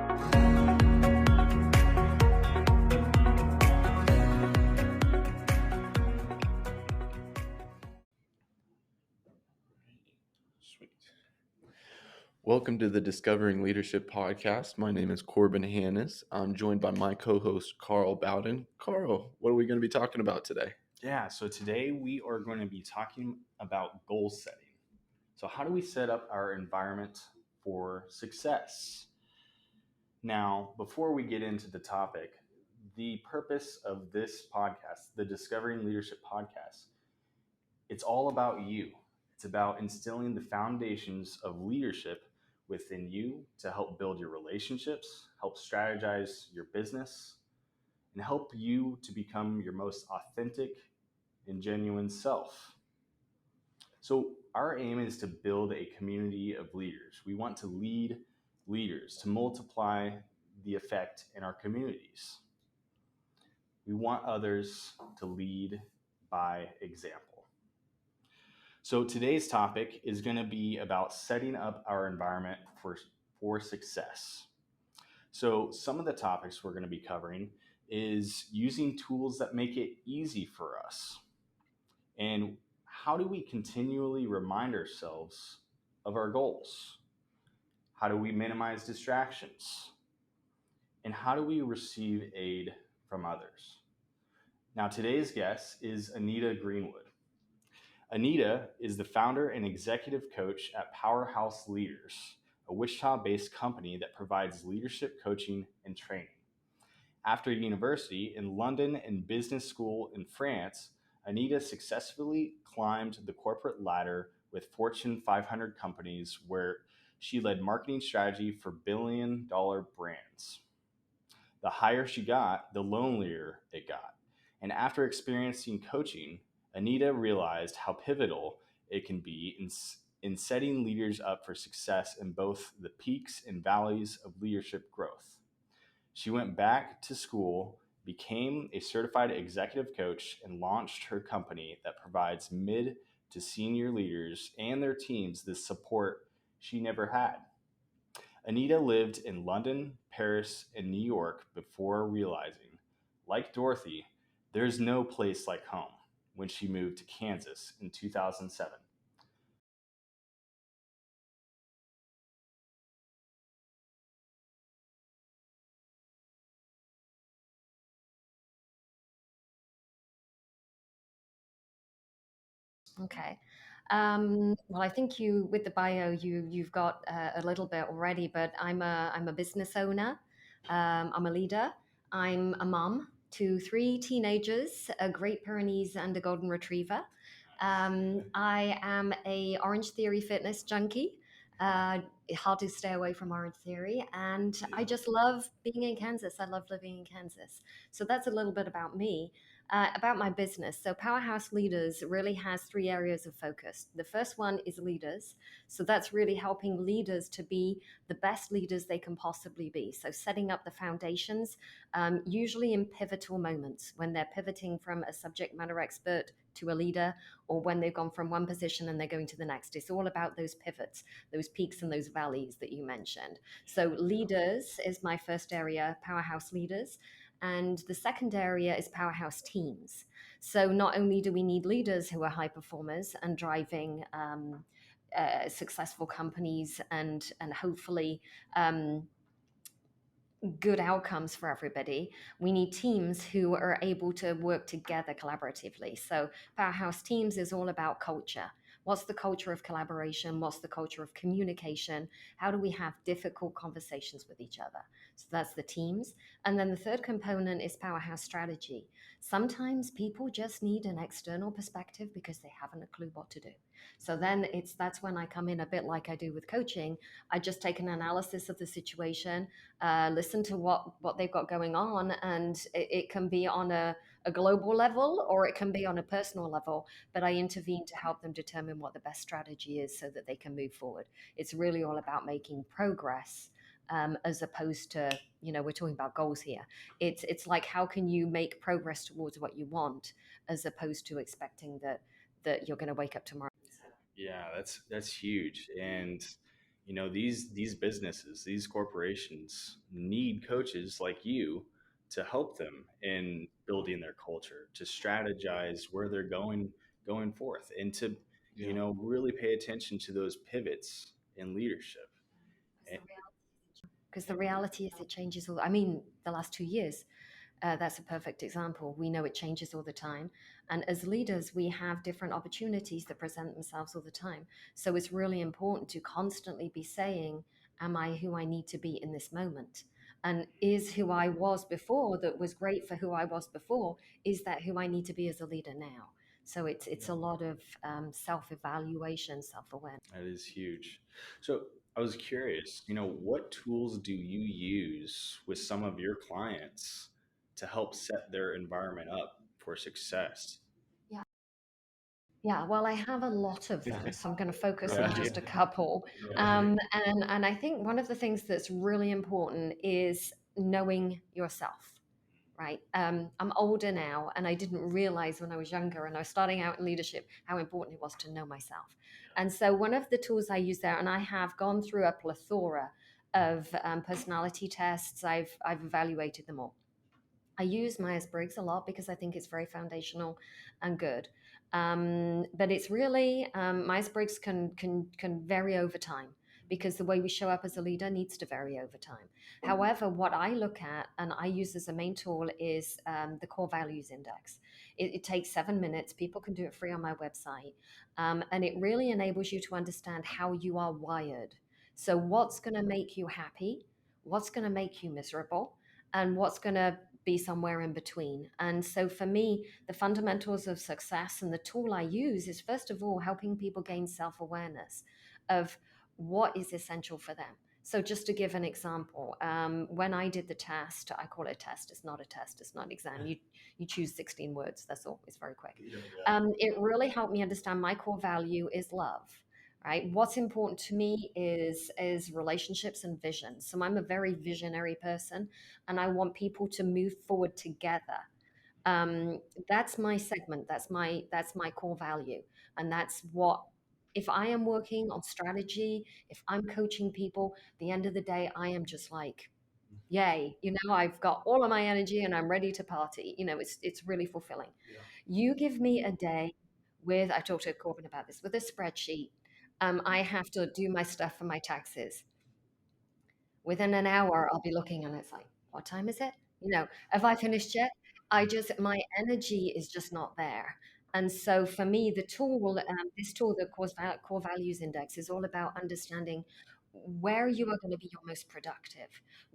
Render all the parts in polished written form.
Sweet. Welcome to the Discovering Leadership podcast. My name is Corbin Hannes. I'm joined by my co-host, Carl Bowden. Carl, what are we going to be talking about today? Yeah, so today we are going to be talking about goal setting. So how do we set up our environment for success? Now, before we get into the topic, the purpose of this podcast, the Discovering Leadership podcast, it's all about you. It's about instilling the foundations of leadership within you to help build your relationships, help strategize your business, and help you to become your most authentic and genuine self. So, our aim is to build a community of leaders. We want to lead leaders to multiply the effect in our communities. We want others to lead by example. So today's topic is going to be about setting up our environment for success. So some of the topics we're going to be covering is using tools that make it easy for us. And how do we continually remind ourselves of our goals? How do we minimize distractions? And how do we receive aid from others? Now, today's guest is Anita Greenwood. Anita is the founder and executive coach at Powerhouse Leaders, a Wichita-based company that provides leadership coaching and training. After university in London and business school in France, Anita successfully climbed the corporate ladder with Fortune 500 companies where she led marketing strategy for billion-dollar brands. The higher she got, the lonelier it got. And after experiencing coaching, Anita realized how pivotal it can be in setting leaders up for success in both the peaks and valleys of leadership growth. She went back to school, became a certified executive coach, and launched her company that provides mid to senior leaders and their teams the support she never had. Anita lived in London, Paris, and New York before realizing, like Dorothy, there's no place like home when she moved to Kansas in 2007. Okay. Well, I think with the bio, you've got a little bit already, but I'm a business owner. I'm a leader. I'm a mom to three teenagers, a Great Pyrenees and a Golden Retriever. I am a Orange Theory fitness junkie. Hard to stay away from Orange Theory, and I just love being in Kansas. I love living in Kansas. So that's a little bit about me. About my business. So, Powerhouse Leaders really has three areas of focus. The first one is leaders. So, that's really helping leaders to be the best leaders they can possibly be. So, setting up the foundations, usually in pivotal moments when they're pivoting from a subject matter expert to a leader, or when they've gone from one position and they're going to the next. It's all about those pivots, those peaks and those valleys that you mentioned. So, leaders is my first area, Powerhouse Leaders. And the second area is powerhouse teams. So not only do we need leaders who are high performers and driving successful companies and hopefully good outcomes for everybody, we need teams who are able to work together collaboratively. So Powerhouse Teams is all about culture. What's the culture of collaboration? What's the culture of communication? How do we have difficult conversations with each other? So that's the teams. And then the third component is Powerhouse Strategy. Sometimes people just need an external perspective because they haven't a clue what to do. So then that's when I come in, a bit like I do with coaching. I just take an analysis of the situation, listen to what they've got going on, and it can be on a global level or it can be on a personal level, but I intervene to help them determine what the best strategy is so that they can move forward. It's really all about making progress, as opposed to, we're talking about goals here. It's like, how can you make progress towards what you want, as opposed to expecting that you're going to wake up tomorrow. Yeah, that's huge. And These businesses, these corporations need coaches like you to help them in building their culture, to strategize where they're going forth, and to Yeah. really pay attention to those pivots in leadership. And Because the reality is it changes all. I mean, the last 2 years, that's a perfect example. We know it changes all the time. And as leaders, we have different opportunities that present themselves all the time. So it's really important to constantly be saying, am I who I need to be in this moment? And is who I was before that was great for who I was before, is that who I need to be as a leader now? So it's a lot of self-evaluation, self-awareness. that is huge. So I was curious, what tools do you use with some of your clients to help set their environment up for success? Yeah. Yeah, well, I have a lot of them, so I'm going to focus on Yeah. just a couple. And I think one of the things that's really important is knowing yourself, right? I'm older now, and I didn't realize when I was younger and I was starting out in leadership how important it was to know myself. And so one of the tools I use there, and I have gone through a plethora of personality tests. I've evaluated them all. I use Myers-Briggs a lot because I think it's very foundational and good. But it's really Myers-Briggs can vary over time because the way we show up as a leader needs to vary over time. However, what I look at and I use as a main tool is the Core Values Index. It takes 7 minutes. People can do it free on my website, and it really enables you to understand how you are wired. So, what's going to make you happy? What's going to make you miserable? And what's going to be somewhere in between. And so for me, the fundamentals of success and the tool I use is first of all helping people gain self-awareness of what is essential for them. So just to give an example, when I did the test, I call it a test. It's not a test. It's not an exam. You choose 16 words. That's all. It's very quick. It really helped me understand my core value is love. Right. What's important to me is relationships and vision. So I'm a very visionary person, and I want people to move forward together. Um, that's my segment. That's my core value, and that's what. If I am working on strategy, if I'm coaching people, at the end of the day, I am just like, yay! I've got all of my energy and I'm ready to party. It's really fulfilling. Yeah. You give me a day with. I talked to Corbin about this with a spreadsheet. I have to do my stuff for my taxes. Within an hour, I'll be looking and it's like, what time is it? Have I finished yet? My energy is just not there. And so for me, this tool, the Core Values Index, is all about understanding where you are going to be your most productive,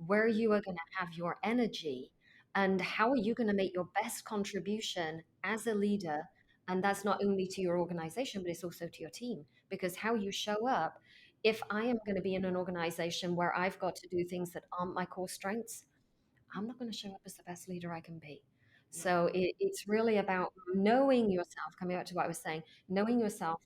where you are going to have your energy, and how are you going to make your best contribution as a leader. And that's not only to your organization, but it's also to your team, because how you show up, if I am going to be in an organization where I've got to do things that aren't my core strengths, I'm not going to show up as the best leader I can be. So it's really about knowing yourself, coming back to what I was saying, knowing yourself,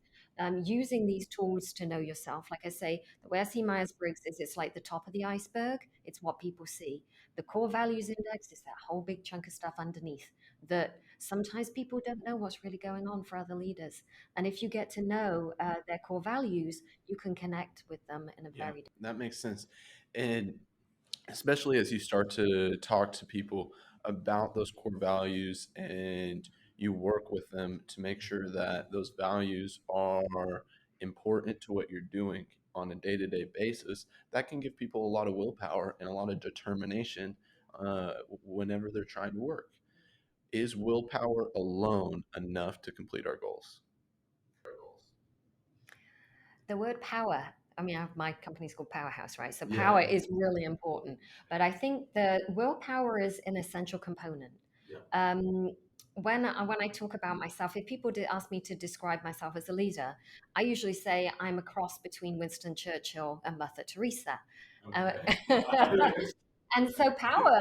using these tools to know yourself. Like I say, the way I see Myers-Briggs is it's like the top of the iceberg. It's what people see. The core values index is that whole big chunk of stuff underneath that sometimes people don't know what's really going on for other leaders. And if you get to know their core values, you can connect with them in a Yeah, very that makes sense. And especially as you start to talk to people about those core values and you work with them to make sure that those values are important to what you're doing on a day-to-day basis, that can give people a lot of willpower and a lot of determination whenever they're trying to work. Is willpower alone enough to complete our goals? the word power. I mean, my company's called Powerhouse, right? So Yeah. power is really important, but I think the willpower is an essential component. Yeah. When I talk about myself, if people did ask me to describe myself as a leader, I usually say I'm a cross between Winston Churchill and Mother Teresa. Uh, and so power,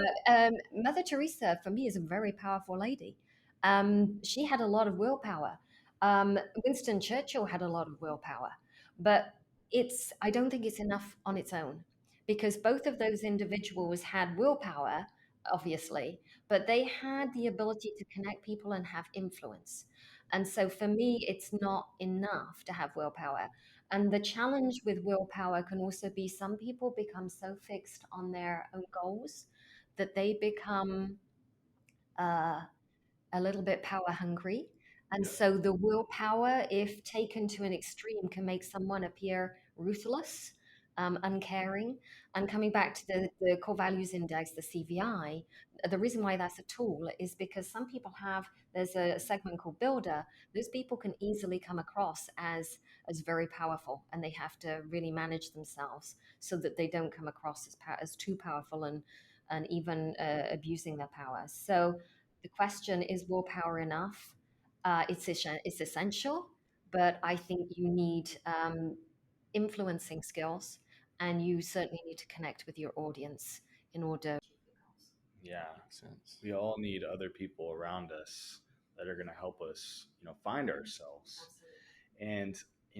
Mother Teresa for me is a very powerful lady. She had a lot of willpower. Winston Churchill had a lot of willpower, but I don't think it's enough on its own, because both of those individuals had willpower, obviously, but they had the ability to connect people and have influence. And so for me, it's not enough to have willpower. And the challenge with willpower can also be some people become so fixed on their own goals that they become uh, a little bit power hungry. And so the willpower, if taken to an extreme, can make someone appear ruthless, uncaring. And coming back to the core values index, the CVI, the reason why that's a tool is because some people have, there's a segment called builder. Those people can easily come across as very powerful, and they have to really manage themselves so that they don't come across as too powerful and even abusing their power. So the question is willpower enough? It's essential, but I think you need influencing skills, and you certainly need to connect with your audience in order. Yeah, Makes sense. we all need other people around us that are going to help us, find ourselves. And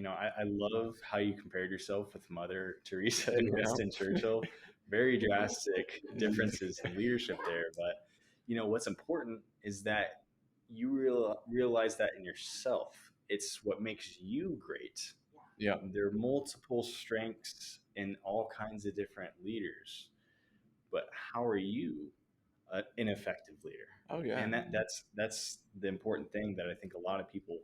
I love how you compared yourself with Mother Teresa and Yeah. Winston Churchill. Very drastic differences in leadership there, but what's important is that you realize that in yourself. It's what makes you great. Yeah. There are multiple strengths in all kinds of different leaders, but how are you an effective leader? Oh, yeah. And that's the important thing that I think a lot of people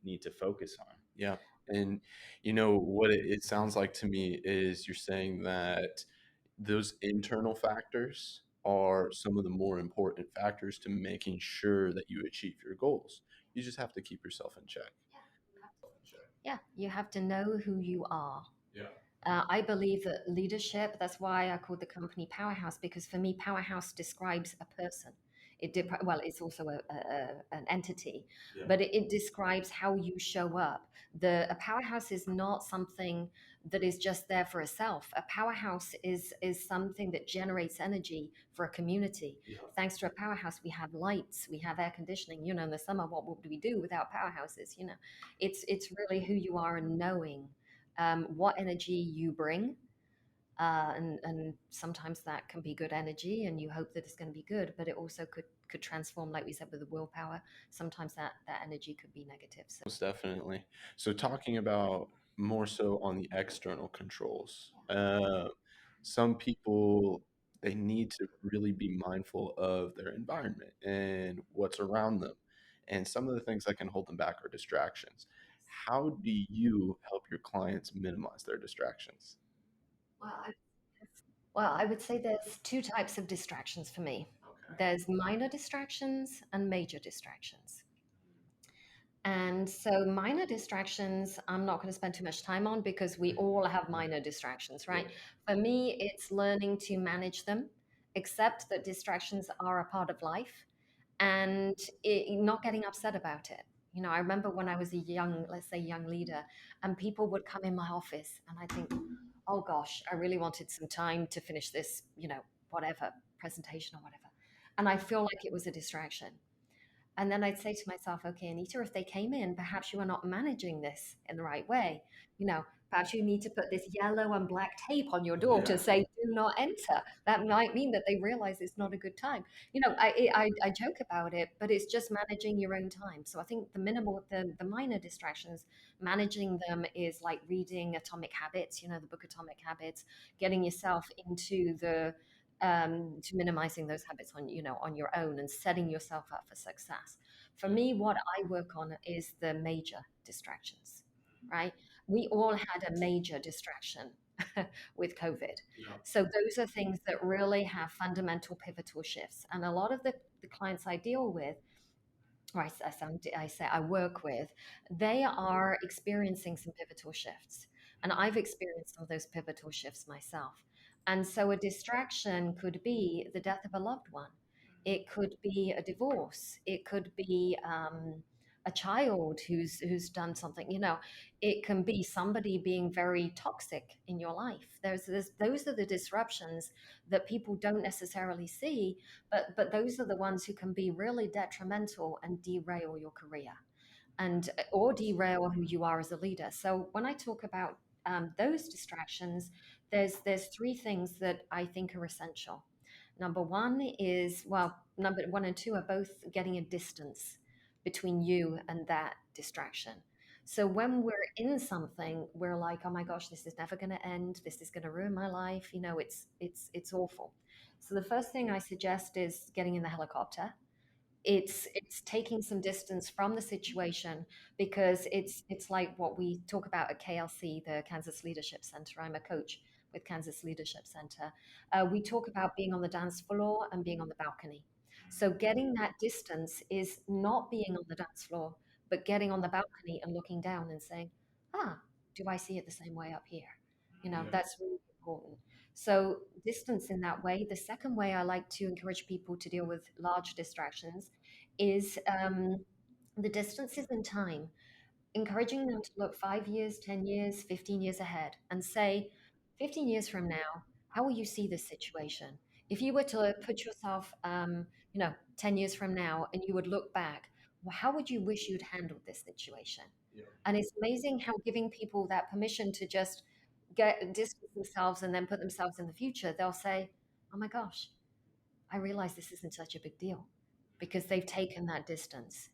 need to focus on. Yeah. And what it sounds like to me is you're saying that those internal factors are some of the more important factors to making sure that you achieve your goals. You just have to keep yourself in check. Yeah, you have to know who you are. Yeah. I believe that leadership, that's why I called the company Powerhouse, because for me, Powerhouse describes a person. Well, it's also an entity, Yeah. but it describes how you show up. A powerhouse is not something that is just there for a self. A powerhouse is something that generates energy for a community. Yeah. Thanks to a powerhouse, we have lights, we have air conditioning. In the summer, what would we do without powerhouses? It's really who you are and knowing what energy you bring. And sometimes that can be good energy, and you hope that it's going to be good, but it also could transform, like we said, with the willpower. Sometimes that energy could be negative. So Most definitely. So talking about more so on the external controls, some people they need to really be mindful of their environment and what's around them, and some of the things that can hold them back are distractions. How do you help your clients minimize their distractions? well, I would say there's two types of distractions for me. There's minor distractions and major distractions. And so minor distractions, I'm not going to spend too much time on because we all have minor distractions, right? For me, it's learning to manage them, accept that distractions are a part of life, and not getting upset about it. I remember when I was a young, let's say, young leader, and people would come in my office, and I think, oh gosh, I really wanted some time to finish this, whatever presentation or whatever. And I feel like it was a distraction. And then I'd say to myself, okay, Anita, if they came in, perhaps you are not managing this in the right way. Perhaps you need to put this yellow and black tape on your door to say, do not enter. That might mean that they realize it's not a good time. I joke about it, but it's just managing your own time. So I think the minor distractions, managing them is like reading Atomic Habits, the book Atomic Habits, getting yourself into to minimizing those habits on your own and setting yourself up for success. For me, what I work on is the major distractions, right? We all had a major distraction with COVID. So those are things that really have fundamental pivotal shifts. And a lot of the clients I deal with, or I say I work with, they are experiencing some pivotal shifts. And I've experienced some of those pivotal shifts myself. And so a distraction could be the death of a loved one. It could be a divorce. It could be a child who's done something. It can be somebody being very toxic in your life. Those are the disruptions that people don't necessarily see, but those are the ones who can be really detrimental and derail your career and or derail who you are as a leader. So when I talk about those distractions, there's three things that I think are essential. Number one is, well, number one and two are both getting a distance between you and that distraction. So when we're in something, we're like, oh my gosh, this is never going to end. This is going to ruin my life. It's awful. So the first thing I suggest is getting in the helicopter. It's taking some distance from the situation, because it's like what we talk about at KLC, the Kansas Leadership Center. I'm a coach with Kansas Leadership Center. We talk about being on the dance floor and being on the balcony. So getting that distance is not being on the dance floor, but getting on the balcony and looking down and saying, ah, do I see it the same way up here? That's really important. So distance in that way. The second way I like to encourage people to deal with large distractions is the distances in time, encouraging them to look 5 years, 10 years, 15 years ahead and say, 15 years from now, how will you see this situation? If you were to put yourself, 10 years from now and you would look back, well, how would you wish you'd handled this situation? Yeah. And it's amazing how giving people that permission to just get distance themselves and then put themselves in the future, they'll say, oh my gosh, I realize this isn't such a big deal, because they've taken that distance.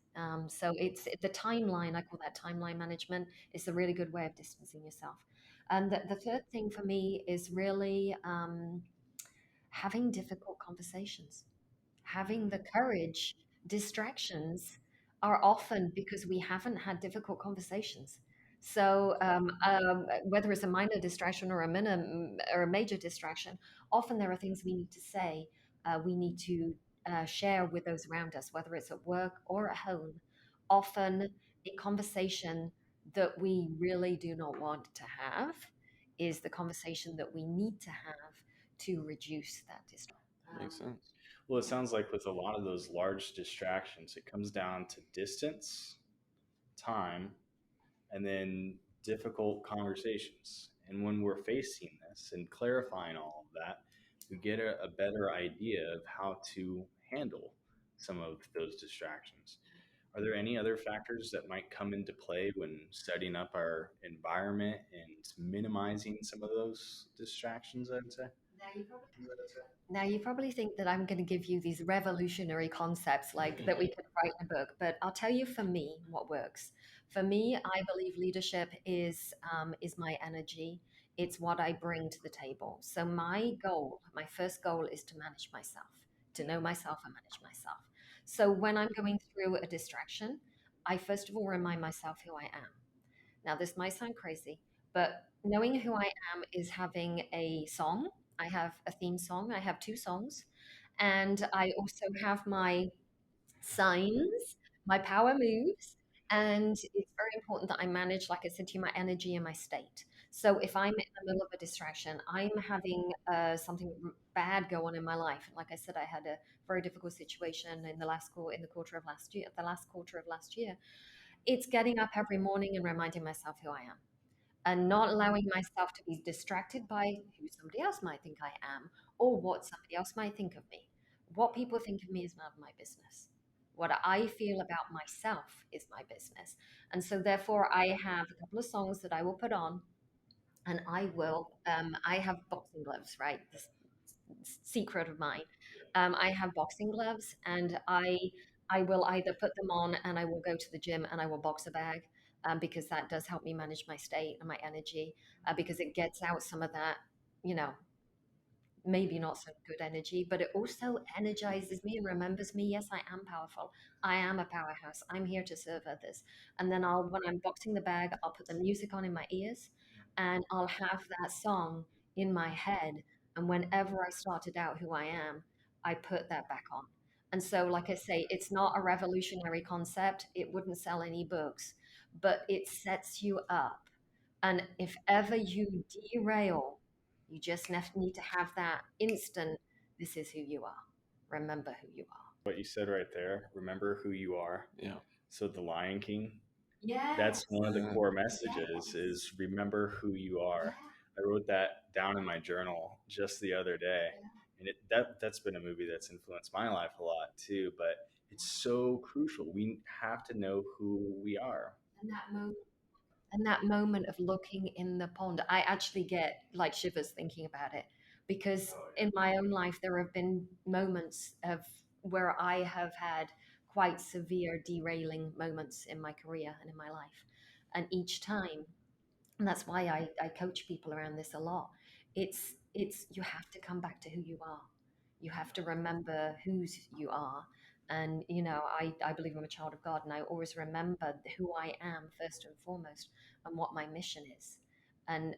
So it's the timeline, I call that timeline management, is a really good way of distancing yourself. And the third thing for me is really having difficult conversations, having the courage. Distractions are often because we haven't had difficult conversations. So whether it's a minor distraction or a major distraction, often there are things we need to say, we need to share with those around us, whether it's at work or at home. Often a conversation that we really do not want to have is the conversation that we need to have to reduce that distraction. Makes sense. Well, it sounds like with a lot of those large distractions, it comes down to distance, time, and then difficult conversations. And when we're facing this and clarifying all of that, we get a better idea of how to handle some of those distractions. Are there any other factors that might come into play when setting up our environment and minimizing some of those distractions, I would say? Now, you probably think that I'm going to give you these revolutionary concepts like that we could write in a book, but I'll tell you for me what works. For me, I believe leadership is my energy. It's what I bring to the table. So my goal, my first goal, is to manage myself, to know myself and manage myself. So when I'm going through a distraction, I first of all remind myself who I am. Now, this might sound crazy, but knowing who I am is having a song. I have a theme song. I have two songs. And I also have my signs, my power moves. And it's very important that I manage, like I said to you, my energy and my state. So if I'm in the middle of a distraction, I'm having something bad go on in my life. Like I said, I had a very difficult situation in the quarter of last year, the last quarter of last year. It's getting up every morning and reminding myself who I am, and not allowing myself to be distracted by who somebody else might think I am or what somebody else might think of me. What people think of me is none of my business. What I feel about myself is my business. And so, therefore, I have a couple of songs that I will put on, and I have boxing gloves, right? This secret of mine. I have boxing gloves, and I will either put them on and I will go to the gym and I will box a bag, because that does help me manage my state and my energy, because it gets out some of that, you know, maybe not so good energy, but it also energizes me and remembers me. Yes, I am powerful. I am a powerhouse. I'm here to serve others. And then when I'm boxing the bag, I'll put the music on in my ears and I'll have that song in my head. And whenever I start to doubt who I am, I put that back on. And so, like I say, it's not a revolutionary concept. It wouldn't sell any books, but it sets you up. And if ever you derail, you just need to have that instant, this is who you are. Remember who you are. What you said right there, remember who you are. Yeah. So the Lion King, Yes. that's one of the Yeah. core messages is remember who you are. I wrote that down in my journal just the other day. And that's been a movie that's influenced my life a lot too, but it's so crucial. We have to know who we are. And that moment of looking in the pond, I actually get like shivers thinking about it, because in my own life there have been moments of where I have had quite severe derailing moments in my career and in my life. And each time, and that's why I coach people around this a lot. It's you have to come back to who you are. You have to remember whose you are. And I believe I'm a child of God, and I always remember who I am first and foremost, and what my mission is. And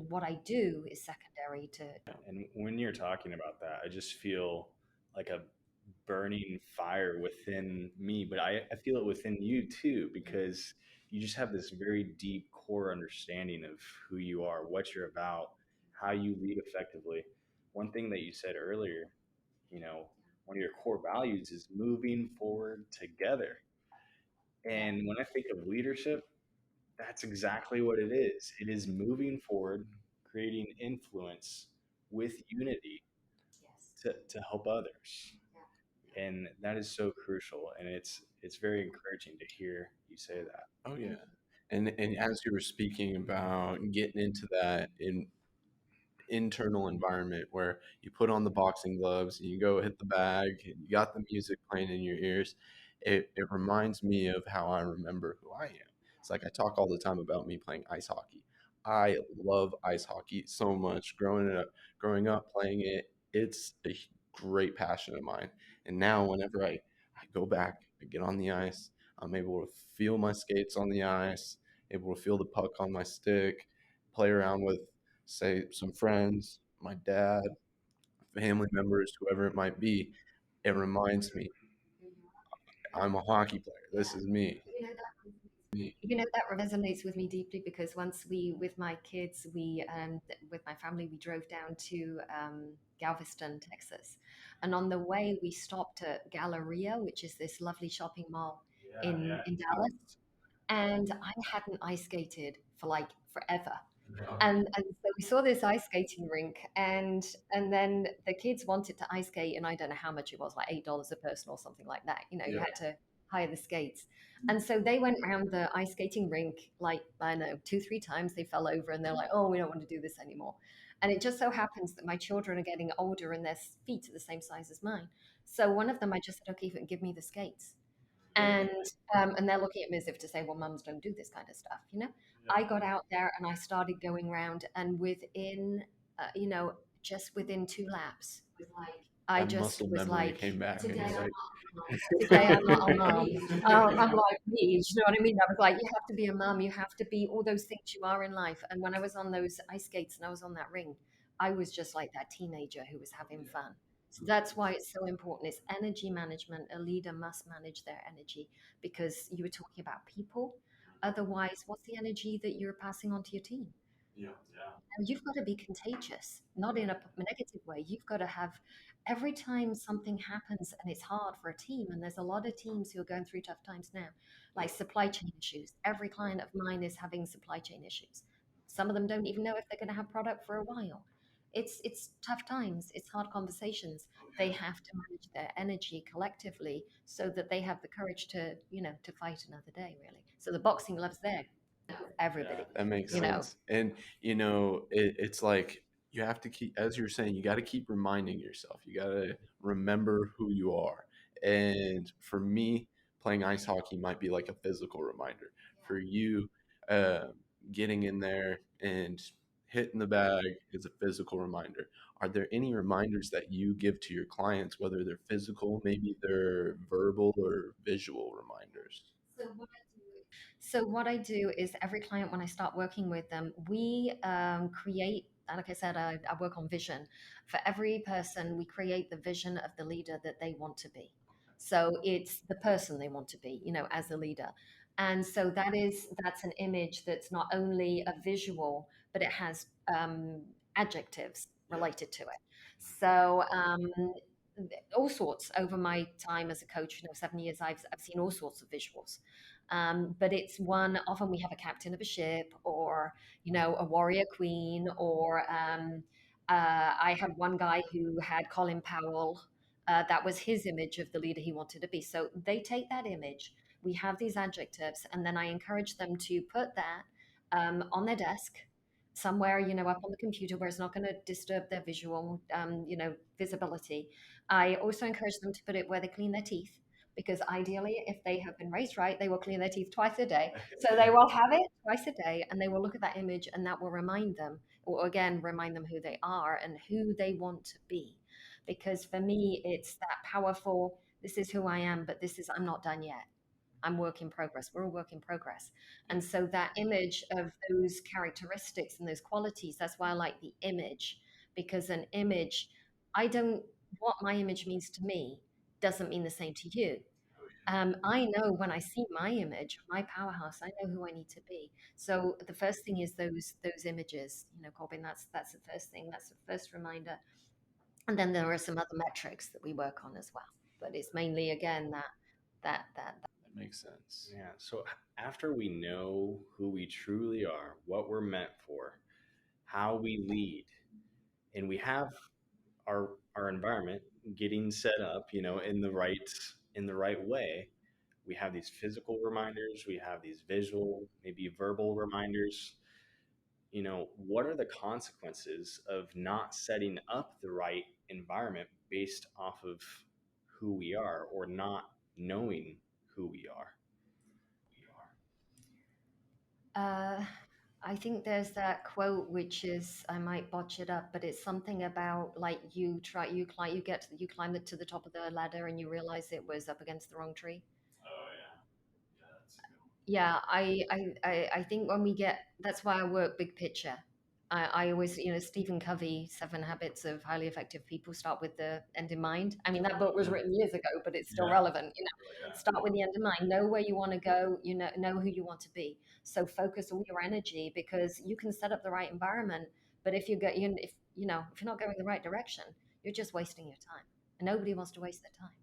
what I do is secondary to. And when you're talking about that, I just feel like a burning fire within me, but I feel it within you too, because you just have this very deep core understanding of who you are, what you're about, how you lead effectively. One thing that you said earlier, you know, one of your core values is moving forward together. And when I think of leadership, that's exactly what it is. It is moving forward, creating influence with unity Yes. to help others. And that is so crucial, and it's very encouraging to hear you say that. Oh yeah. And as you were speaking about getting into that internal environment where you put on the boxing gloves and you go hit the bag and you got the music playing in your ears, it reminds me of how I remember who I am. It's like I talk all the time about me playing ice hockey. I love ice hockey so much. Growing up playing it, it's a great passion of mine. And now whenever I go back, I get on the ice, I'm able to feel my skates on the ice, able to feel the puck on my stick, play around with, say, some friends, my dad, family members, whoever it might be. It reminds me I'm a hockey player. This is me. You know, that Me. that resonates with me deeply, because once with my kids, with my family, we drove down to Galveston, Texas, and on the way we stopped at Galleria, which is this lovely shopping mall in Dallas, and I hadn't ice skated for like forever. And so we saw this ice skating rink, and then the kids wanted to ice skate, and I don't know how much it was, like $8 a person or something like that. You Yeah. had to hire the skates. And so they went around the ice skating rink like, I don't know, 2, 3 times. They fell over and they're like, oh, we don't want to do this anymore. And it just so happens that my children are getting older and their feet are the same size as mine. So one of them, I just said, okay, give me the skates. And and they're looking at me as if to say, well, mums don't do this kind of stuff. I got out there and I started going around, and within just within 2 laps, I That just muscle was memory like, came back, and today you're like, I'm not a mom. I'm like me. You know what I mean? I was like, you have to be a mom. You have to be all those things you are in life. And when I was on those ice skates and I was on that ring, I was just like that teenager who was having fun. So that's why it's so important. It's energy management. A leader must manage their energy, because you were talking about people. Otherwise, what's the energy that you're passing on to your team? yeah, And you've got to be contagious, not in a negative way. You've got to have, every time something happens and it's hard for a team, and there's a lot of teams who are going through tough times now, like supply chain issues. Every client of mine is having supply chain issues. Some of them don't even know if they're going to have product for a while. It's tough times. It's hard conversations. They have to manage their energy collectively so that they have the courage to fight another day. Really. So the boxing gloves there, everybody. that makes You know, sense. And it's like you have to keep, as you're saying, you got to keep reminding yourself. You got to remember who you are. And for me, playing ice hockey might be like a physical reminder. For you, uh, getting in there and hitting the bag is a physical reminder. Are there any reminders that you give to your clients, whether they're physical, maybe they're verbal or visual reminders? So what I do is every client, when I start working with them, we create. Like I said, I work on vision. For every person, we create the vision of the leader that they want to be. So it's the person they want to be, as a leader. And so that's an image that's not only a visual, but it has adjectives related to it. So all sorts over my time as a coach, 7 years, I've seen all sorts of visuals. But it's one, often we have a captain of a ship, or, a warrior queen, or I had one guy who had Colin Powell. That was his image of the leader he wanted to be. So they take that image, we have these adjectives, and then I encourage them to put that on their desk somewhere, up on the computer where it's not going to disturb their visual, visibility. I also encourage them to put it where they clean their teeth, because ideally, if they have been raised right, they will clean their teeth twice a day. So they will have it twice a day, and they will look at that image, and that will remind them, or again, remind them who they are and who they want to be. Because for me, it's that powerful, this is who I am, but this is, I'm not done yet. I'm work in progress. We're a work in progress. And so that image of those characteristics and those qualities, that's why I like the image, because an image, I don't, what my image means to me doesn't mean the same to you. I know when I see my image, my powerhouse, I know who I need to be. So the first thing is those images, Corbin, that's the first thing. That's the first reminder. And then there are some other metrics that we work on as well. But it's mainly again that. That makes sense. Yeah. So after we know who we truly are, what we're meant for, how we lead, and we have our environment getting set up, in the right way, we have these physical reminders, we have these visual, maybe verbal reminders. What are the consequences of not setting up the right environment based off of who we are or not knowing who we are? Uh, I think there's that quote which is, I might botch it up, but it's something about like you climb it to the top of the ladder and you realize it was up against the wrong tree. Oh yeah, yeah, that's a good one. Yeah, I think when we get, that's why I work big picture. I always, Stephen Covey, Seven Habits of Highly Effective People, start with the end in mind. I mean, that book was written years ago, but it's still Yeah. relevant. Yeah. Start with the end in mind. Know where you want to go. Know who you want to be. So focus all your energy, because you can set up the right environment, but if you get, if if you're not going the right direction, you're just wasting your time, and nobody wants to waste their time.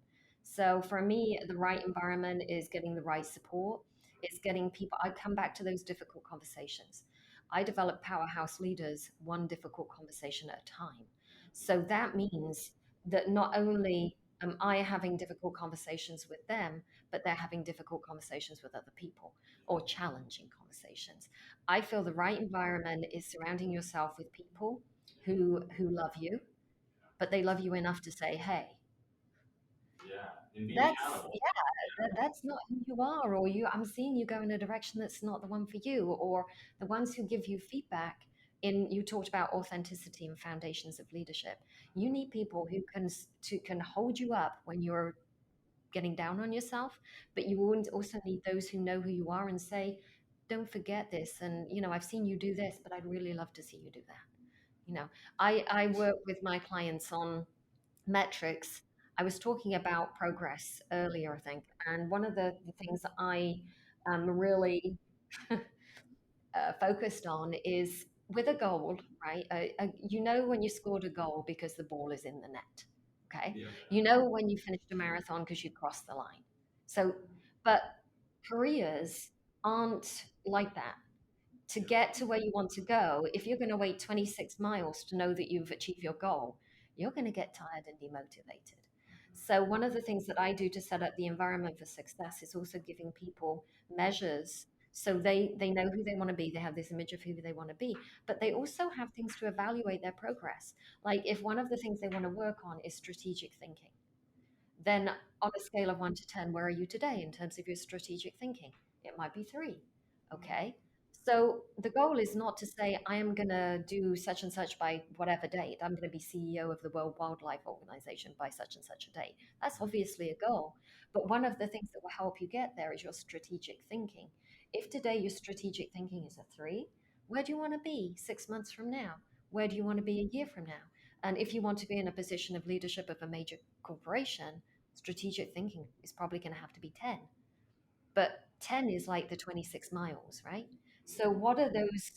So for me, the right environment is getting the right support. It's getting people. I come back to those difficult conversations. I develop powerhouse leaders one difficult conversation at a time. So that means that not only am I having difficult conversations with them, but they're having difficult conversations with other people, or challenging conversations. I feel the right environment is surrounding yourself with people who love you, but they love you enough to say, "Hey, Yeah, and being that's accountable. that's not who you are," or I'm seeing you go in a direction that's not the one for you, or the ones who give you feedback. You talked about authenticity and foundations of leadership. You need people who can hold you up when you're getting down on yourself, but you also need those who know who you are and say, don't forget this, and I've seen you do this, but I'd really love to see you do that. I work with my clients on metrics. I was talking about progress earlier, I think, and one of the things that I am really focused on is with a goal, right? When you scored a goal because the ball is in the net, okay? Yeah. When you finished a marathon because you crossed the line. So, but careers aren't like that. To get to where you want to go, if you're going to wait 26 miles to know that you've achieved your goal, you're going to get tired and demotivated. So, one of the things that I do to set up the environment for success is also giving people measures, so they know who they want to be. They have this image of who they want to be, but they also have things to evaluate their progress. Like if one of the things they want to work on is strategic thinking, then on a scale of 1 to 10, where are you today in terms of your strategic thinking? It might be 3. Okay. So the goal is not to say, I am going to do such and such by whatever date. I'm going to be CEO of the World Wildlife Organization by such and such a date. That's obviously a goal. But one of the things that will help you get there is your strategic thinking. If today your strategic thinking is a 3, where do you want to be 6 months from now? Where do you want to be a year from now? And if you want to be in a position of leadership of a major corporation, strategic thinking is probably going to have to be 10. But 10 is like the 26 miles, right? So what are those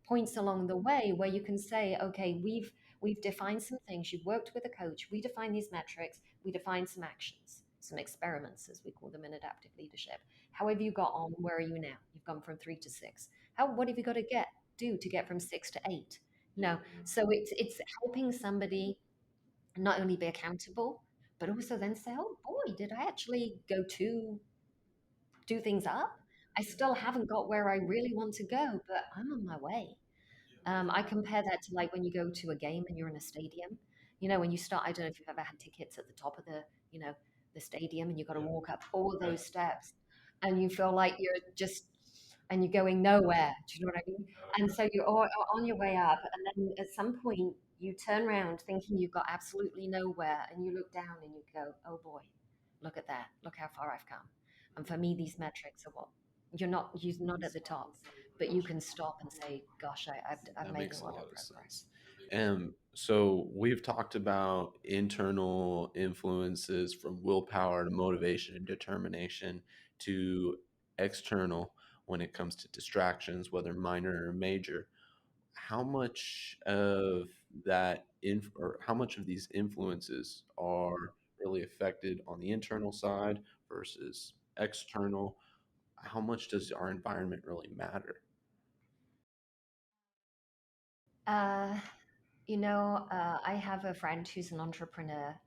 points along the way where you can say, okay, we've defined some things, you've worked with a coach, we define these metrics, we define some actions, some experiments, as we call them in adaptive leadership. How have you got on? Where are you now? You've gone from 3 to 6. What have you got to do to get from 6 to 8? No. So it's helping somebody not only be accountable, but also then say, oh boy, did I actually go to do things up? I still haven't got where I really want to go, but I'm on my way. I compare that to like when you go to a game and you're in a stadium. When you start, I don't know if you've ever had tickets at the top of the the stadium, and you've got to walk up all those steps, and you feel like you're just, and you're going nowhere. Do you know what I mean? And so you're on your way up, and then at some point you turn around thinking you've got absolutely nowhere, and you look down and you go, oh boy, look at that, look how far I've come. And for me, these metrics are what you're not at the top, but you can stop and say, gosh, I've That made makes a a lot lot of of progress. sense. So we've talked about internal influences from willpower to motivation and determination to external when it comes to distractions, whether minor or major. How much of or how much of these influences are really affected on the internal side versus external? How much does our environment really matter? Uh, I have a friend who's an entrepreneur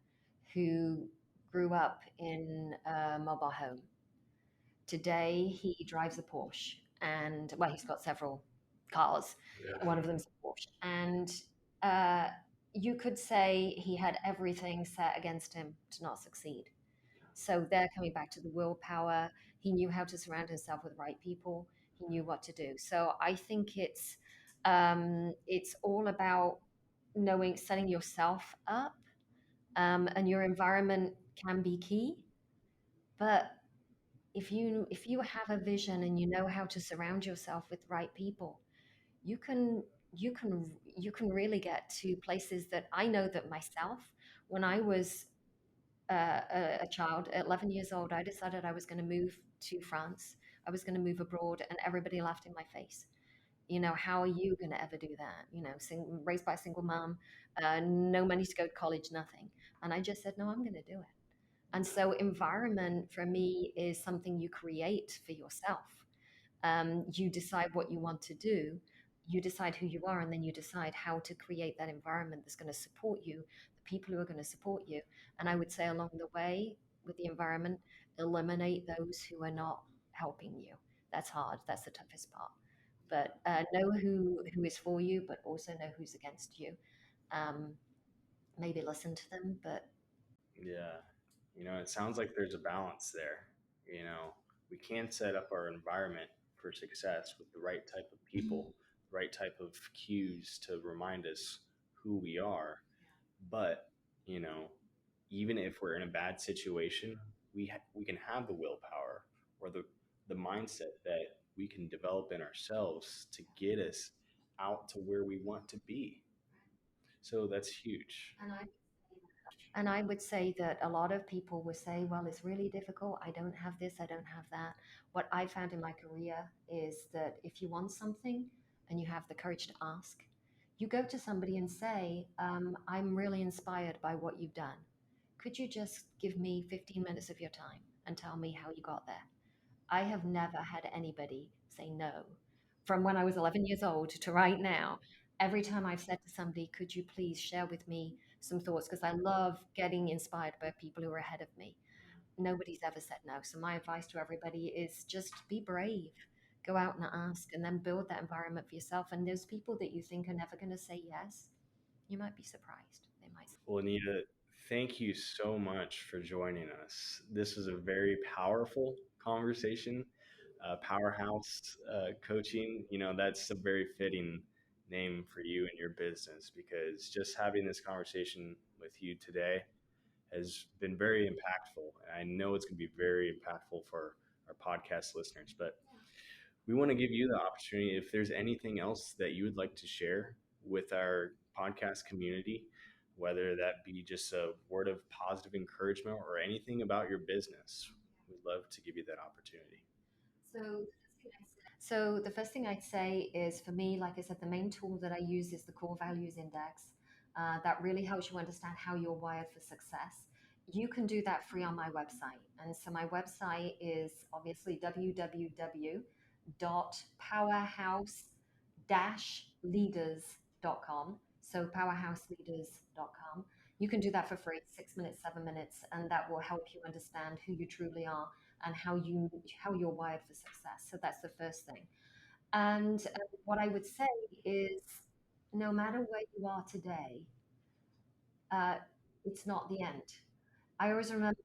who grew up in a mobile home. Today, he drives a Porsche, and well, he's got several cars. One of them's a Porsche, and uh, you could say he had everything set against him to not succeed. So they're coming back to the willpower. He knew how to surround himself with the right people. He knew what to do. So I think it's all about knowing setting yourself up, and your environment can be key. But if you have a vision and you know how to surround yourself with the right people, you can you can really get to places that I know that myself. When I was a child at 11 years old, I decided I was going to move to France. I was going to move abroad, and everybody laughed in my face. How are you going to ever do that? Raised by a single mom, no money to go to college, nothing. And I just said, no, I'm going to do it. And so, environment for me is something you create for yourself. You decide what you want to do, you decide who you are, and then you decide how to create that environment that's going to support you, the people who are going to support you. And I would say, along the way, with the environment, eliminate those who are not helping you. That's hard, that's the toughest part. But know who is for you, but also know who's against you. Um, Maybe listen to them, but Yeah. It sounds like there's a balance there. You know, we can set up our environment for success with the right type of people, the right type of cues to remind us who we are. But, you know, even if we're in a bad situation, we can have the willpower or the mindset that we can develop in ourselves to get us out to where we want to be. So that's huge. And I would say that a lot of people will say, well, it's really difficult. I don't have this, I don't have that. What I found in my career is that if you want something and you have the courage to ask, you go to somebody and say, I'm really inspired by what you've done. Could you just give me 15 minutes of your time and tell me how you got there? I have never had anybody say no. From when I was 11 years old to right now, every time I've said to somebody, could you please share with me some thoughts? Because I love getting inspired by people who are ahead of me. Nobody's ever said no. So my advice to everybody is just be brave. Go out and ask, and then build that environment for yourself. And those people that you think are never going to say yes, you might be surprised. They might say, Well, Anita, thank you so much for joining us. This is a very powerful conversation. Powerhouse Coaching, that's a very fitting name for you and your business because just having this conversation with you today has been very impactful. And I know it's going to be very impactful for our podcast listeners. But we want to give you the opportunity if there's anything else that you would like to share with our podcast community, whether that be just a word of positive encouragement or anything about your business. We'd love to give you that opportunity. so So the first thing I'd say is for me, like I said, the main tool that I use is the Core Values Index. That really helps you understand how you're wired for success. You can do that free on my website. And so my website is obviously www.powerhouse-leaders.com. So powerhouseleaders.com. You can do that for free, 6 minutes, 7 minutes, and that will help you understand who you truly are and how you're wired for success. So that's the first thing. And what I would say is, no matter where you are today, uh, it's not the end. I always remember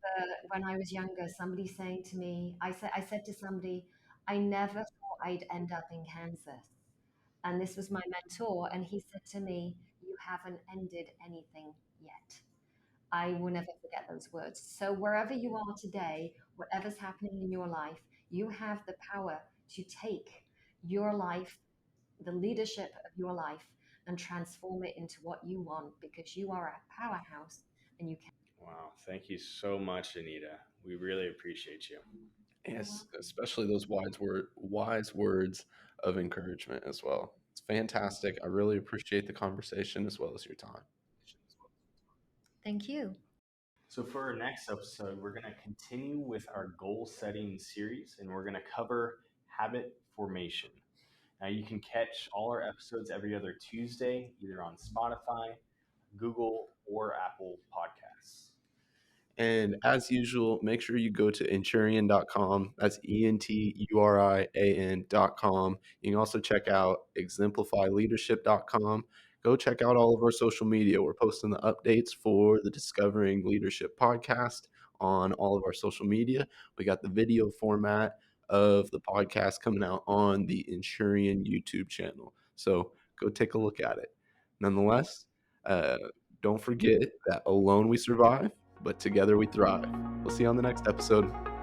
when I was younger, somebody saying to me, I said to somebody, I never thought I'd end up in Kansas. And this was my mentor, and he said to me, you haven't ended anything yet. I will never forget those words. So, wherever you are today, whatever's happening in your life, you have the power to take your life, the leadership of your life, and transform it into what you want because you are a powerhouse and you can. Wow. Thank you so much, Anita. We really appreciate you. You're Yes, welcome. especially those wise words of encouragement as well. It's fantastic. I really appreciate the conversation as well as your time. Thank you. So, for our next episode, we're going to continue with our goal setting series and we're going to cover habit formation. Now, you can catch all our episodes every other Tuesday, either on Spotify, Google, or Apple Podcasts. And as usual, make sure you go to Enturian.com. That's Enturian.com. You can also check out exemplifyleadership.com. Go check out all of our social media. We're posting the updates for the Discovering Leadership podcast on all of our social media. We got the video format of the podcast coming out on the Enturian YouTube channel. So go take a look at it. Nonetheless, uh, don't forget that alone we survive, but together we thrive. We'll see you on the next episode.